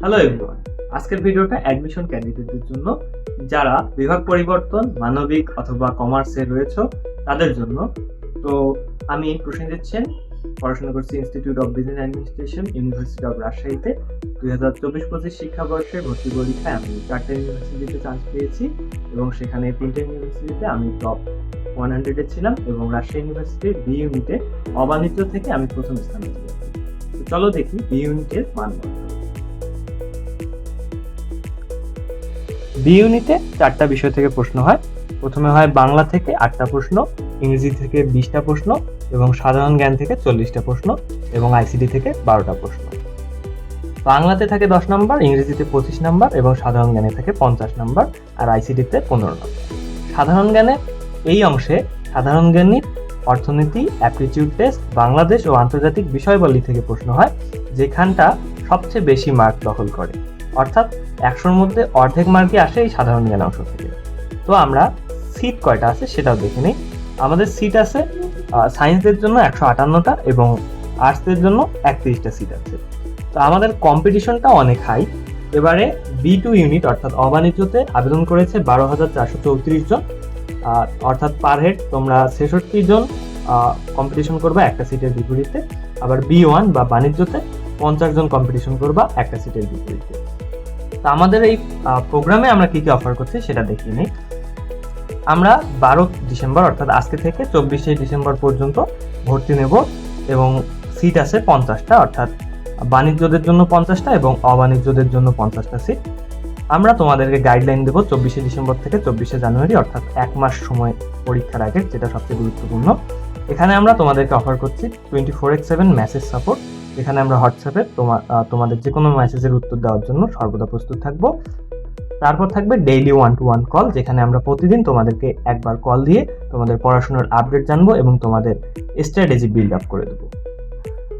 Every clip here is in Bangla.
হ্যালো এভরিওয়ান, আজকের ভিডিওটা অ্যাডমিশন ক্যান্ডিডেটদের জন্য, যারা বিভাগ পরিবর্তন মানবিক অথবা কমার্সে রয়েছে তাদের জন্য। তো আমি প্রসেনজিৎ সেন, পড়াশোনা করছি institute of business administration, university of রাজশাহীতে। 2024-25 শিক্ষাবর্ষে ভর্তি পরীক্ষায় আমি 4টা ইউনিভার্সিটিতে চান্স পেয়েছি এবং সেখানে 3টে ইউনিভার্সিটিতে আমি টপ 100-এ ছিলাম এবং রাজশাহী ইউনিভার্সিটির বি ইউনিটে অবাণিজ্য থেকে আমি প্রথম স্থানে ছিলাম। তো চলো দেখি বি ইউনিটের মানদণ্ড। বি ইউনিটে 4টা বিষয় থেকে প্রশ্ন হয়। প্রথমে হয় বাংলা থেকে 8টা প্রশ্ন, ইংরেজি থেকে 20টা প্রশ্ন এবং সাধারণ জ্ঞান থেকে 40টা প্রশ্ন এবং আইসিটি থেকে 12টা প্রশ্ন। বাংলাতে থাকে 10 নম্বর, ইংরেজিতে 25 নম্বর এবং সাধারণ জ্ঞানে থাকে 50 নম্বর আর আইসিটিতে 15 নম্বর। সাধারণ জ্ঞানে এই অংশে সাধারণ জ্ঞানী, অর্থনীতি, অ্যাপটিটিউড টেস্ট, বাংলাদেশ ও আন্তর্জাতিক বিষয়বলী থেকে প্রশ্ন হয়, যেখানটা সবচেয়ে বেশি মার্ক দখল করে, অর্থাৎ 100-র মধ্যে অর্ধেক মার্কই আসে এই সাধারণ জ্ঞান অংশ থেকে। তো আমরা সিট কয়টা আছে সেটাও দেখে নিই। আমাদের সিট আছে সায়েন্সদের জন্য 158টা এবং আর্টসদের জন্য 31টা সিট আছে। তো আমাদের কম্পিটিশনটা অনেক হাই। এবারে B2 ইউনিট অর্থাৎ অবাণিজ্যতে আবেদন করেছে 12,434 জন, অর্থাৎ পার হেড তোমরা 66 জন কম্পিটিশন করবা একটা সিটের বিপরীতে। আবার B1 বা বাণিজ্যতে 50 জন কম্পিটিশন করবা একটা সিটের বিপরীতে। তো আমাদের এই প্রোগ্রামে আমরা কি কি অফার করছি সেটা দেখিয়ে নিই। আমরা 12 ডিসেম্বর অর্থাৎ আজকে থেকে 24শে ডিসেম্বর পর্যন্ত ভর্তি নেব এবং সিট আছে 50টা, অর্থাৎ বাণিজ্যদের জন্য 50টা এবং অবাণিজ্যদের জন্য 50টা সিট। আমরা তোমাদেরকে গাইডলাইন দেবো 24শে ডিসেম্বর থেকে 24শে জানুয়ারি, অর্থাৎ 1 মাস সময় পরীক্ষার আগে, যেটা সবচেয়ে গুরুত্বপূর্ণ। এখানে আমরা তোমাদেরকে অফার করছি 24/7 মেসেজ সাপোর্ট। এখানে আমরা হোয়াটসঅ্যাপে তোমাদের যে কোনো মেসেজের উত্তর দেওয়ার জন্য সর্বদা প্রস্তুত থাকবো। তারপর থাকবে ডেইলি 1-to-1 কল, যেখানে আমরা প্রতিদিন তোমাদেরকে একবার কল দিয়ে তোমাদের পড়াশোনার আপডেট জানবো এবং তোমাদের স্ট্র্যাটেজি বিল্ড আপ করে দেবো।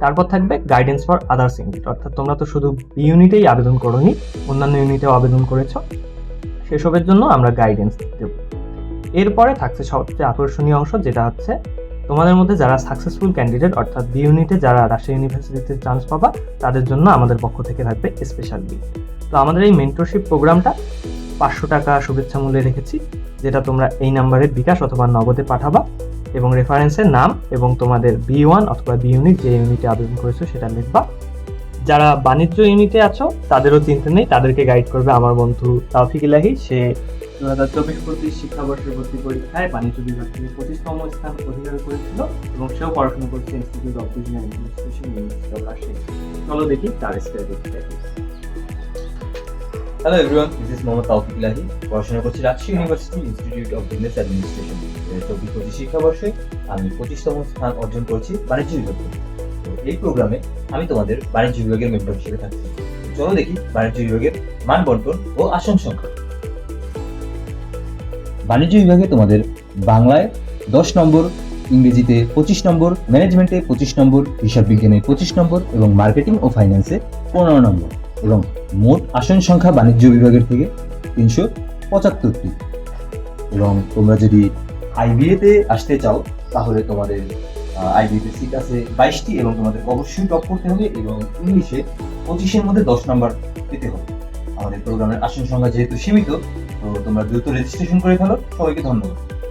তারপর থাকবে গাইডেন্স ফর আদার্স ইউনিট, অর্থাৎ তোমরা তো শুধু বি ইউনিটেই আবেদন করোনি, অন্যান্য ইউনিটেও আবেদন করেছো, সেসবের জন্য আমরা গাইডেন্স দেব। এরপরে থাকছে সবচেয়ে আকর্ষণীয় অংশ, যেটা হচ্ছে তোমাদের মধ্যে যারা সাকসেসফুল ক্যান্ডিডেট অর্থাৎ বি ইউনিটে যারা রাজশাহী ইউনিভার্সিটিতে চান্স পাবা, তাদের জন্য আমাদের পক্ষ থেকে থাকবে স্পেশাল গিফট। তো আমাদের এই মেন্টরশিপ প্রোগ্রামটা 500 টাকা শুভেচ্ছা মূল্যে রেখেছি, যেটা তোমরা এই নাম্বারে বিকাশ অথবা নগদে পাঠাবা এবং রেফারেন্সের নাম এবং তোমাদের B1 অথবা বি ইউনিট যে ইউনিটে আবেদন করেছো সেটা লিখবা। যারা বাণিজ্য ইউনিটে আছো তাদেরও চিন্তা নেই, তাদেরকে গাইড করবে আমার বন্ধু তাওফিক ইলাহি। সে 2024-25 শিক্ষাবর্ষের ভর্তি পরীক্ষায় বাণিজ্য বিভাগ থেকে 25তম স্থান অধিকার করেছিল এবং সেও পড়াশোনা করছে institute of business administration, university of Rajshahi. চলো দেখি তার strategy. Hello everyone, this is Mohammad Tawfiq Elahi, পড়াশোনা করছি Rajshahi university institute of business administration. 24-25 শিক্ষাবর্ষে আমি 25তম স্থান অর্জন করেছি বাণিজ্য বিভাগে। তো এই প্রোগ্রামে আমি তোমাদের বাণিজ্য বিভাগের মেন্টর হিসেবে থাকছি। চলো দেখি বাণিজ্য বিভাগের মান বন্টন ও আসন সংখ্যা। বাণিজ্য বিভাগে তোমাদের বাংলায় 10 নম্বর, ইংরেজিতে 25 নম্বর, ম্যানেজমেন্টে 25 নম্বর, হিসাব বিজ্ঞানে 25 নম্বর এবং মার্কেটিং ও ফাইন্যান্সে 15 নম্বর এবং মোট আসন সংখ্যা বাণিজ্য বিভাগের থেকে 375টি। এবং তোমরা যদি আইবিএতে আসতে চাও তাহলে তোমাদের আইবিএতে সিট আছে 22টি এবং তোমাদের অবশ্যই টপ করতে হবে এবং ইংলিশে 25-এর মধ্যে 10 নম্বর পেতে হবে। আমাদের প্রোগ্রামের আসন সংখ্যা যেহেতু সীমিত, তো তোমরা দ্রুত রেজিস্ট্রেশন করে ফেলো। সবাইকে ধন্যবাদ।